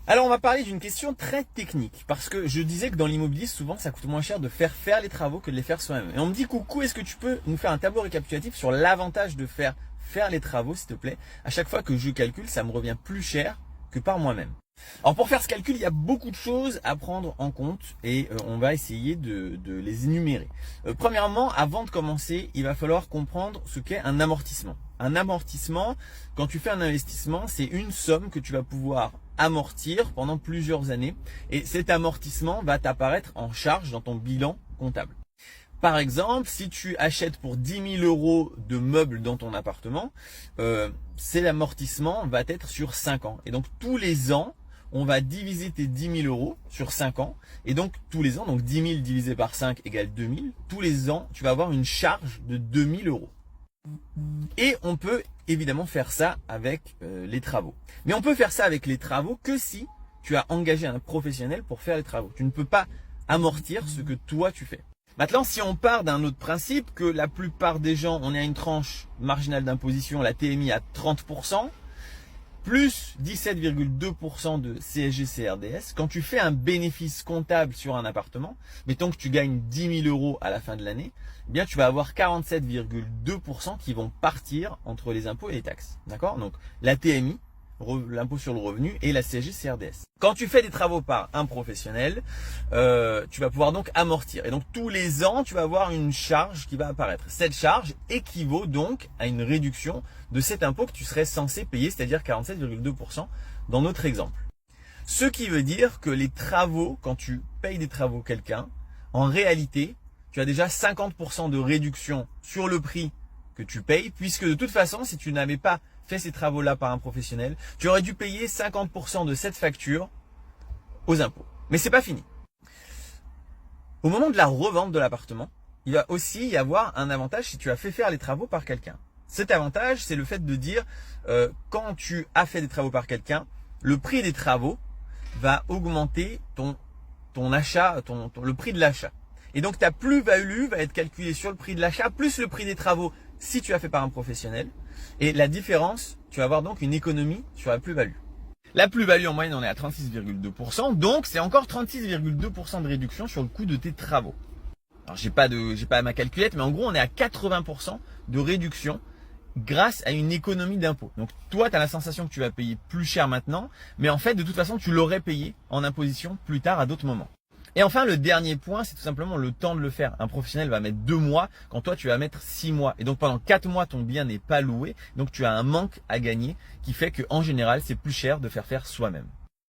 Alors on va parler d'une question très technique, parce que je disais que dans l'immobilier, souvent ça coûte moins cher de faire les travaux que de les faire soi-même. Et on me dit, coucou, est-ce que tu peux nous faire un tableau récapitulatif sur l'avantage de faire les travaux, s'il te plaît? À chaque fois que je calcule, ça me revient plus cher que par moi-même. Alors pour faire ce calcul, il y a beaucoup de choses à prendre en compte et on va essayer de les énumérer. Premièrement, avant de commencer, il va falloir comprendre ce qu'est un amortissement. Un amortissement, quand tu fais un investissement, c'est une somme que tu vas pouvoir amortir pendant plusieurs années et cet amortissement va t'apparaître en charge dans ton bilan comptable. Par exemple, si tu achètes pour 10 000 euros de meubles dans ton appartement, l'amortissement va être sur 5 ans. Et donc tous les ans, on va diviser tes 10 000 euros sur 5 ans. Et donc tous les ans, donc 10 000 divisé par 5 égale 2 000. Tous les ans, tu vas avoir une charge de 2 000 euros. Et on peut évidemment faire ça avec les travaux. Mais on peut faire ça avec les travaux que si tu as engagé un professionnel pour faire les travaux. Tu ne peux pas amortir ce que toi tu fais. Maintenant, si on part d'un autre principe, que la plupart des gens, on est à une tranche marginale d'imposition, la TMI à 30%, plus 17,2% de CSG-CRDS, quand tu fais un bénéfice comptable sur un appartement, mettons que tu gagnes 10 000 euros à la fin de l'année, eh bien tu vas avoir 47,2% qui vont partir entre les impôts et les taxes. D'accord? Donc la TMI, l'impôt sur le revenu, et la CSG-CRDS. Quand tu fais des travaux par un professionnel, tu vas pouvoir donc amortir. Et donc tous les ans, tu vas avoir une charge qui va apparaître. Cette charge équivaut donc à une réduction de cet impôt que tu serais censé payer, c'est-à-dire 47,2% dans notre exemple. Ce qui veut dire que les travaux, quand tu payes des travaux quelqu'un, en réalité, tu as déjà 50% de réduction sur le prix que tu payes, puisque de toute façon, si tu n'avais pas fait ces travaux-là par un professionnel, tu aurais dû payer 50% de cette facture aux impôts. Mais c'est pas fini. Au moment de la revente de l'appartement, il va aussi y avoir un avantage si tu as fait faire les travaux par quelqu'un. Cet avantage, c'est le fait de dire, quand tu as fait des travaux par quelqu'un, le prix des travaux va augmenter ton achat, le prix de l'achat. Et donc ta plus-value va être calculée sur le prix de l'achat plus le prix des travaux si tu as fait par un professionnel. Et la différence, tu vas avoir donc une économie sur la plus-value. La plus-value en moyenne, on est à 36,2%. Donc c'est encore 36,2% de réduction sur le coût de tes travaux. Alors j'ai pas ma calculette, mais en gros on est à 80% de réduction grâce à une économie d'impôt. Donc toi, tu as la sensation que tu vas payer plus cher maintenant, mais en fait, de toute façon, tu l'aurais payé en imposition plus tard à d'autres moments. Et enfin, le dernier point, c'est tout simplement le temps de le faire. Un professionnel va mettre 2 mois, quand toi, tu vas mettre 6 mois. Et donc pendant 4 mois, ton bien n'est pas loué, donc tu as un manque à gagner qui fait qu'en général, c'est plus cher de faire soi-même.